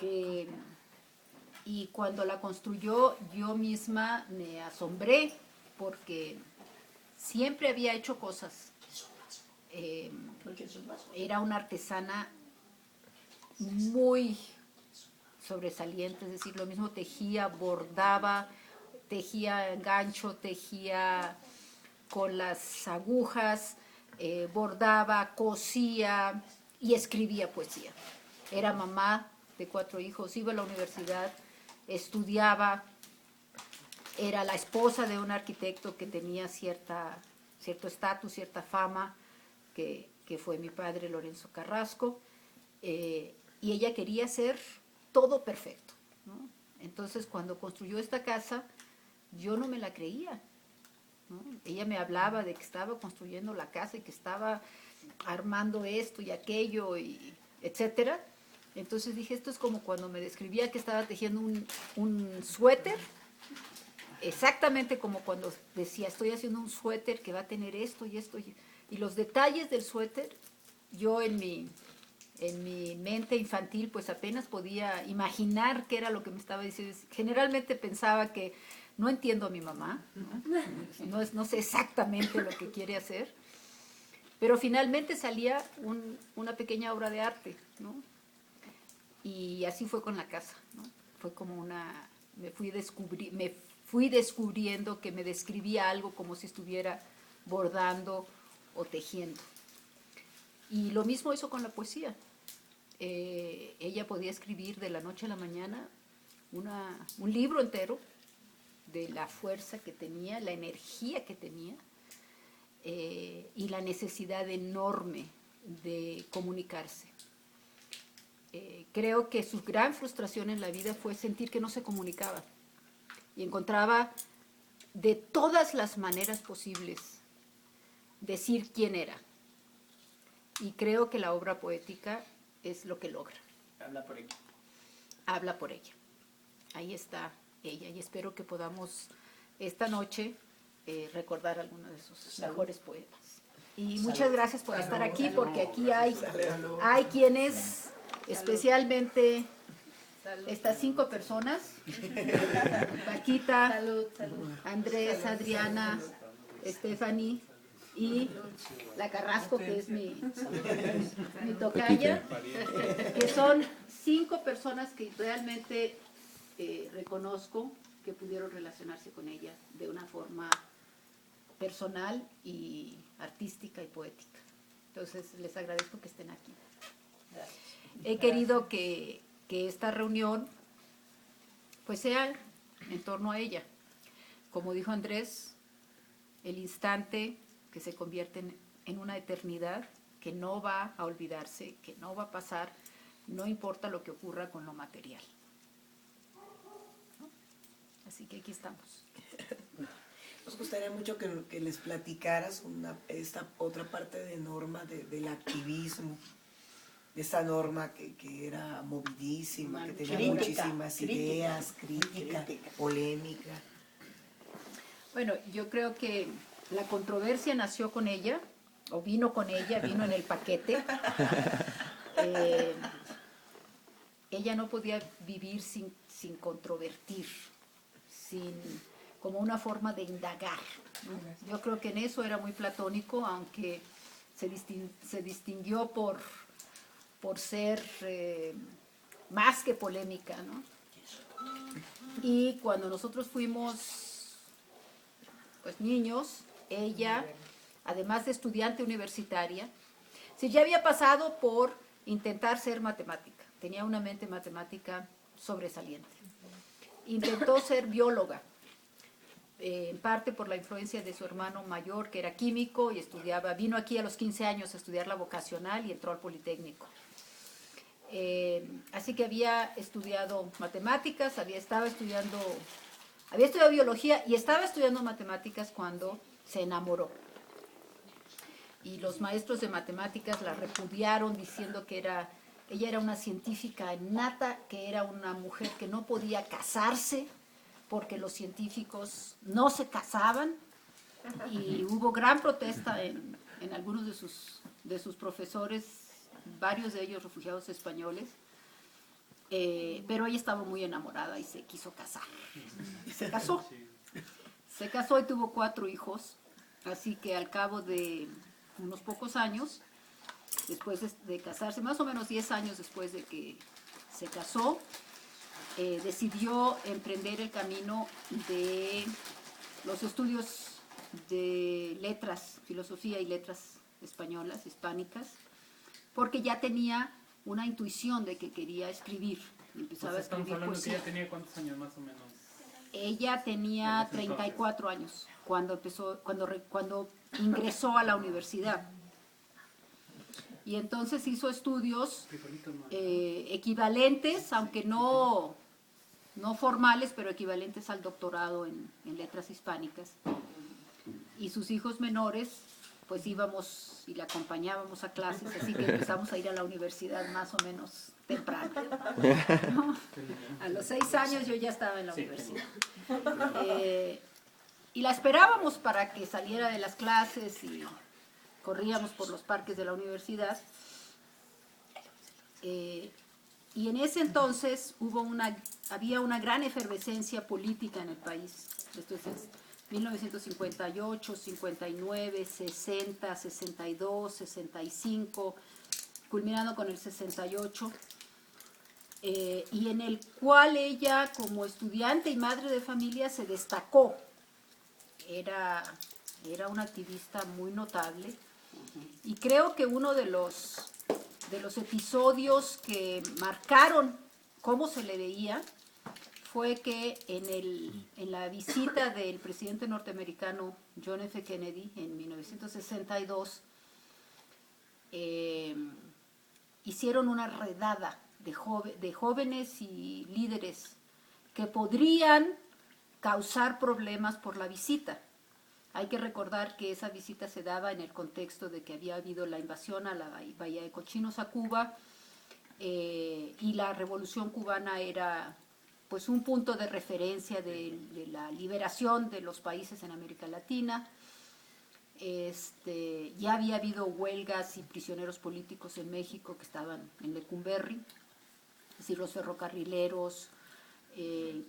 Eh, y cuando la construyó, yo misma me asombré porque siempre había hecho cosas. Era una artesana muy sobresaliente, es decir, lo mismo tejía, bordaba, tejía gancho, tejía con las agujas, bordaba, cosía y escribía poesía. Era mamá de 4 hijos, iba a la universidad, estudiaba, era la esposa de un arquitecto que tenía cierto estatus, cierta fama, que fue mi padre Lorenzo Carrasco, y ella quería hacer todo perfecto, ¿no? Entonces, cuando construyó esta casa, yo no me la creía, ¿no? Ella me hablaba de que estaba construyendo la casa y que estaba armando esto y aquello, y etcétera. Entonces dije, esto es como cuando me describía que estaba tejiendo un suéter, exactamente como cuando decía, estoy haciendo un suéter que va a tener esto y esto, y los detalles del suéter, yo en mi mente infantil pues apenas podía imaginar qué era lo que me estaba diciendo. Generalmente pensaba que no entiendo a mi mamá, no sé exactamente lo que quiere hacer, pero finalmente salía una pequeña obra de arte, ¿no? Y así fue con la casa, ¿no? Fue como me fui descubriendo que me describía algo como si estuviera bordando o tejiendo. Y lo mismo hizo con la poesía. Ella podía escribir de la noche a la mañana un libro entero de la fuerza que tenía, la energía que tenía, y la necesidad enorme de comunicarse. Creo que su gran frustración en la vida fue sentir que no se comunicaba y encontraba de todas las maneras posibles decir quién era. Y creo que la obra poética es lo que logra. Habla por ella. Habla por ella. Ahí está ella y espero que podamos esta noche recordar algunos de sus mejores poemas. Y muchas gracias por estar aquí, porque aquí hay quienes, especialmente estas 5 personas, Paquita, Andrés, Adriana, Stephanie y la Carrasco, que es mi tocaya, que son 5 personas que realmente reconozco que pudieron relacionarse con ella de una forma personal y artística y poética. Entonces les agradezco que estén aquí. Gracias. He querido que esta reunión pues sea en torno a ella. Como dijo Andrés, el instante que se convierte en una eternidad que no va a olvidarse, que no va a pasar, no importa lo que ocurra con lo material. ¿No? Así que aquí estamos. Nos gustaría mucho que les platicaras esta otra parte de Norma, del activismo, de esa Norma que era movidísima, que tenía muchísimas ideas, crítica, polémica. Bueno, yo creo que la controversia nació con ella, o vino con ella, vino en el paquete. Ella no podía vivir sin controvertir, como una forma de indagar, ¿no? Yo creo que en eso era muy platónico, aunque se distinguió por ser más que polémica, ¿no? Y cuando nosotros fuimos pues niños, ella, además de estudiante universitaria, sí, ya había pasado por intentar ser matemática, tenía una mente matemática sobresaliente. Intentó ser bióloga, en parte por la influencia de su hermano mayor, que era químico y vino aquí a los 15 años a estudiar la vocacional y entró al Politécnico. Así que había estudiado matemáticas, había estudiado biología y estaba estudiando matemáticas cuando se enamoró. Y los maestros de matemáticas la repudiaron diciendo que ella era una científica innata, que era una mujer que no podía casarse porque los científicos no se casaban, y hubo gran protesta en algunos de sus profesores, varios de ellos refugiados españoles, pero ella estaba muy enamorada y se quiso casar. Y se casó. Se casó y tuvo 4 hijos, así que al cabo de unos pocos años, después de casarse, más o menos 10 años después de que se casó, decidió emprender el camino de los estudios de letras, filosofía y letras españolas, hispánicas, porque ya tenía una intuición de que quería escribir. Empezaba a escribir poesía. ¿Ella tenía cuántos años más o menos? Ella tenía 34 años cuando ingresó a la universidad. Y entonces hizo estudios equivalentes, aunque no formales, pero equivalentes al doctorado en letras hispánicas. Y sus hijos menores, pues íbamos y la acompañábamos a clases, así que empezamos a ir a la universidad más o menos temprano, ¿no? A los 6 años yo ya estaba en la universidad. Y la esperábamos para que saliera de las clases y corríamos por los parques de la universidad. Y en ese entonces había una gran efervescencia política en el país. Esto es 1958, 59, 60, 62, 65, culminando con el 68, y en el cual ella, como estudiante y madre de familia, se destacó. Era una activista muy notable, y creo que uno de los episodios que marcaron cómo se le veía fue que en la visita del presidente norteamericano John F. Kennedy en 1962, hicieron una redada de jóvenes y líderes que podrían causar problemas por la visita. Hay que recordar que esa visita se daba en el contexto de que había habido la invasión a la Bahía de Cochinos a Cuba, y la Revolución Cubana era pues un punto de referencia de la liberación de los países en América Latina. Ya había habido huelgas y prisioneros políticos en México que estaban en Lecumberri, es decir, los ferrocarrileros, en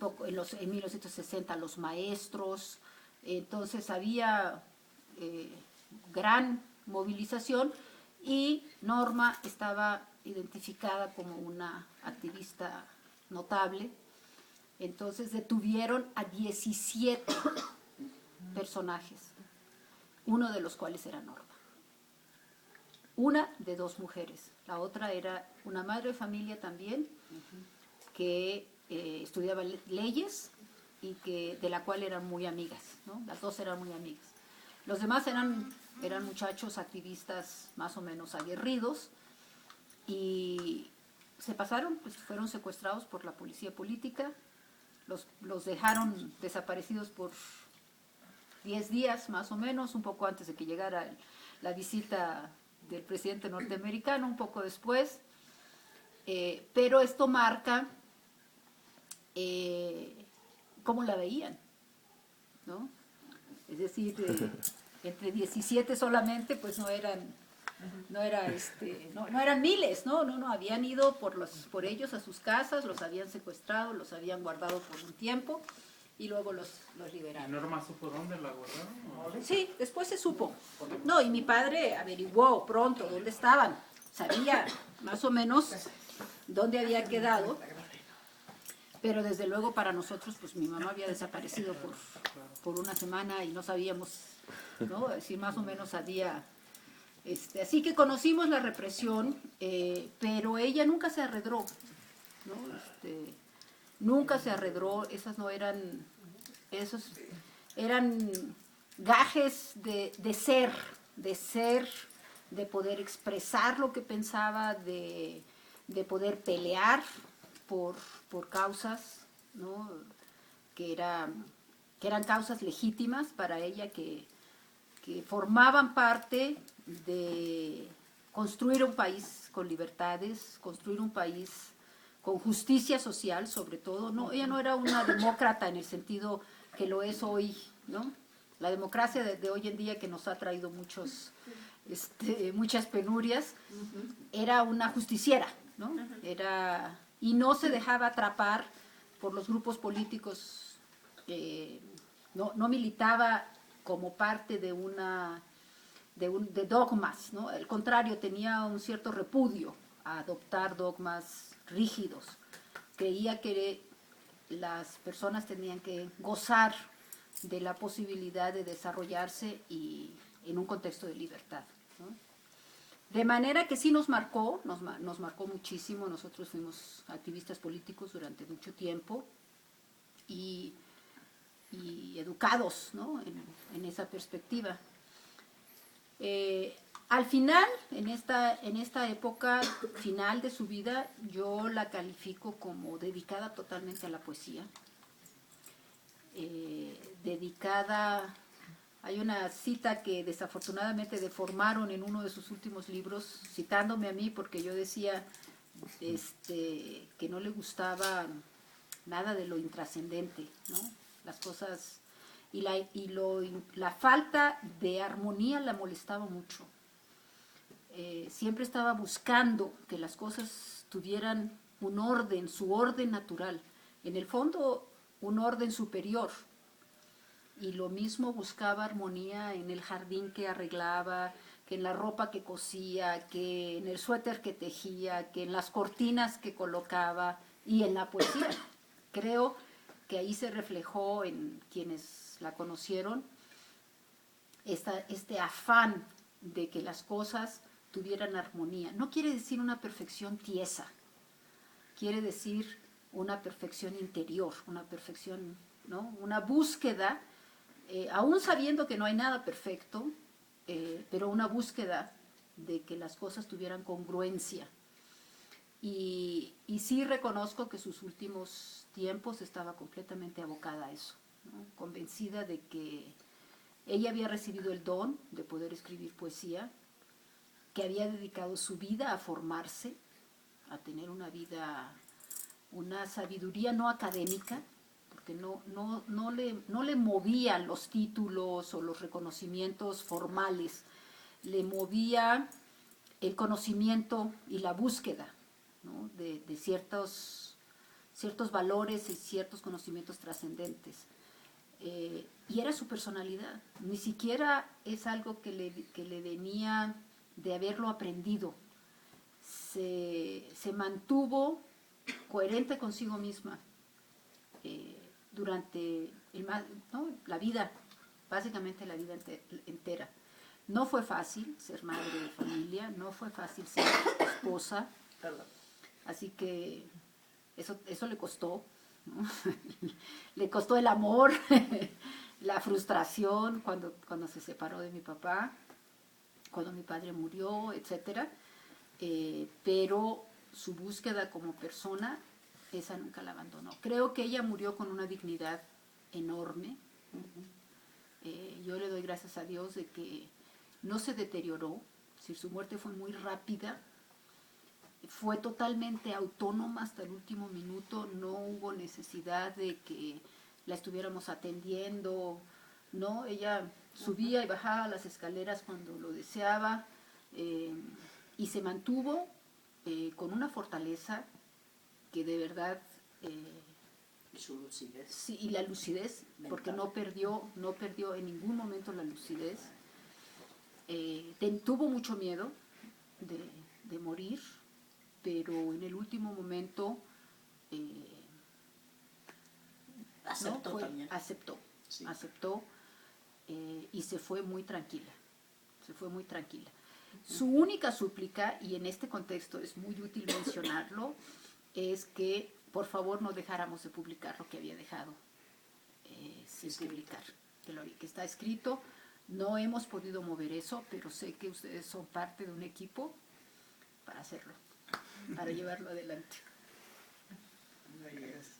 1960 los maestros. Entonces había gran movilización, y Norma estaba identificada como una activista notable. Entonces detuvieron a 17 personajes, uno de los cuales era Norma. Una de 2 mujeres, la otra era una madre de familia también, que estudiaba leyes y de la cual eran muy amigas, ¿no? Las 2 eran muy amigas. Los demás eran muchachos activistas más o menos aguerridos, y se pasaron, pues fueron secuestrados por la policía política. Los dejaron desaparecidos por 10 días más o menos, un poco antes de que llegara la visita del presidente norteamericano, un poco después. Pero esto marca cómo la veían, ¿no? Es decir, entre 17 solamente, pues no eran miles, no, habían ido por ellos a sus casas, los habían secuestrado, los habían guardado por un tiempo y luego los liberaron. ¿Y Norma supo dónde la guardaron? Sí, después se supo. No, y mi padre averiguó pronto dónde estaban, sabía más o menos dónde había quedado, pero desde luego para nosotros, pues mi mamá había desaparecido por una semana y no sabíamos, ¿no? Es decir, más o menos había... así que conocimos la represión, pero ella nunca se arredró, ¿no? Nunca se arredró. Esos eran gajes de ser, de poder expresar lo que pensaba, de poder pelear por causas, ¿no? que eran causas legítimas para ella, que formaban parte de construir un país con libertades, construir un país con justicia social, sobre todo. No, ella no era una demócrata en el sentido que lo es hoy, ¿no? La democracia de hoy en día, que nos ha traído muchas penurias, era una justiciera, ¿no? y no se dejaba atrapar por los grupos políticos, no militaba como parte de de dogmas, ¿no? Al contrario, tenía un cierto repudio a adoptar dogmas rígidos. Creía que las personas tenían que gozar de la posibilidad de desarrollarse y en un contexto de libertad, ¿no? De manera que sí nos marcó muchísimo. Nosotros fuimos activistas políticos durante mucho tiempo y educados, ¿no? en esa perspectiva. Al final, en esta época final de su vida, yo la califico como dedicada totalmente a la poesía. Dedicada, hay una cita que desafortunadamente deformaron en uno de sus últimos libros, citándome a mí porque yo decía que no le gustaba nada de lo intrascendente, ¿no? Las cosas y la falta de armonía la molestaba mucho. Siempre estaba buscando que las cosas tuvieran un orden, su orden natural. En el fondo, un orden superior. Y lo mismo buscaba armonía en el jardín que arreglaba, que en la ropa que cosía, que en el suéter que tejía, que en las cortinas que colocaba y en la poesía. Creo que ahí se reflejó en quienes la conocieron este afán de que las cosas tuvieran armonía. No quiere decir una perfección tiesa, quiere decir una perfección interior, una perfección, ¿no? Una búsqueda, aún sabiendo que no hay nada perfecto, pero una búsqueda de que las cosas tuvieran congruencia. Y sí reconozco que sus últimos tiempos estaba completamente abocada a eso, ¿no? Convencida de que ella había recibido el don de poder escribir poesía, que había dedicado su vida a formarse, a tener una vida, una sabiduría no académica, porque no le movían los títulos o los reconocimientos formales, le movía el conocimiento y la búsqueda, ¿no? de ciertos valores y ciertos conocimientos trascendentes. Y era su personalidad, ni siquiera es algo que le venía de haberlo aprendido. Se mantuvo coherente consigo misma durante la vida, básicamente la vida entera. No fue fácil ser madre de familia, no fue fácil ser esposa, así que eso le costó, ¿no? Le costó el amor, la frustración cuando se separó de mi papá, cuando mi padre murió, etc. Pero su búsqueda como persona, esa nunca la abandonó. Creo que ella murió con una dignidad enorme. Yo le doy gracias a Dios de que no se deterioró, si su muerte fue muy rápida, fue totalmente autónoma hasta el último minuto, no hubo necesidad de que la estuviéramos atendiendo, ¿no? Ella subía y bajaba las escaleras cuando lo deseaba, y se mantuvo con una fortaleza que de verdad... y su lucidez. Sí, y la lucidez, mental. Porque no perdió en ningún momento la lucidez. Tuvo mucho miedo de morir, pero en el último momento aceptó también. Aceptó, sí. Aceptó y se fue muy tranquila. Su única súplica, y en este contexto es muy útil mencionarlo, es que por favor no dejáramos de publicar lo que había dejado sin publicar, que está escrito. No hemos podido mover eso, pero sé que ustedes son parte de un equipo para hacerlo, para llevarlo adelante. Yes.